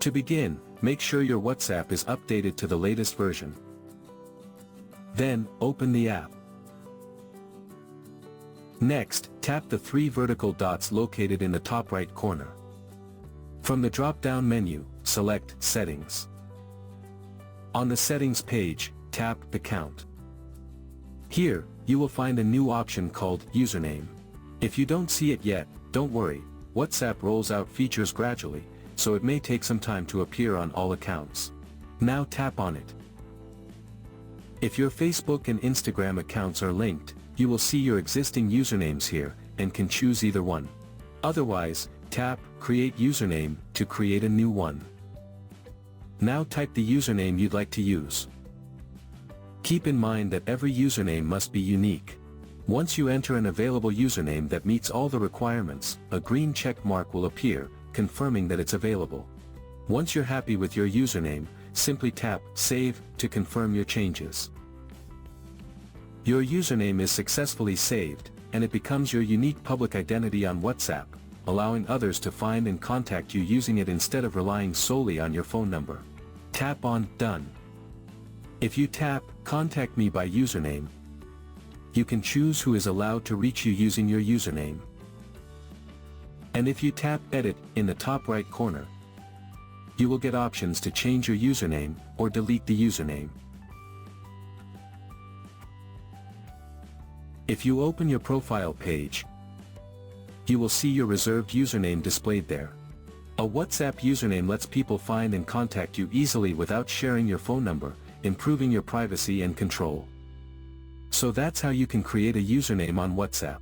To begin, make sure your WhatsApp is updated to the latest version. Then, open the app. Next, tap the 3 vertical dots located in the top right corner. From the drop-down menu, select Settings. On the Settings page, tap Account. Here, you will find a new option called Username. If you don't see it yet, don't worry, WhatsApp rolls out features gradually, so it may take some time to appear on all accounts. Now tap on it. If your Facebook and Instagram accounts are linked, you will see your existing usernames here, and can choose either one. Otherwise, tap Create Username to create a new one. Now type the username you'd like to use. Keep in mind that every username must be unique. Once you enter an available username that meets all the requirements, a green check mark will appear, confirming that it's available. Once you're happy with your username, simply tap Save to confirm your changes. Your username is successfully saved, and it becomes your unique public identity on WhatsApp, allowing others to find and contact you using it instead of relying solely on your phone number. Tap on Done. If you tap Contact Me by Username, you can choose who is allowed to reach you using your username. And if you tap Edit in the top right corner, you will get options to change your username or delete the username. If you open your profile page, you will see your reserved username displayed there. A WhatsApp username lets people find and contact you easily without sharing your phone number, improving your privacy and control. So that's how you can create a username on WhatsApp.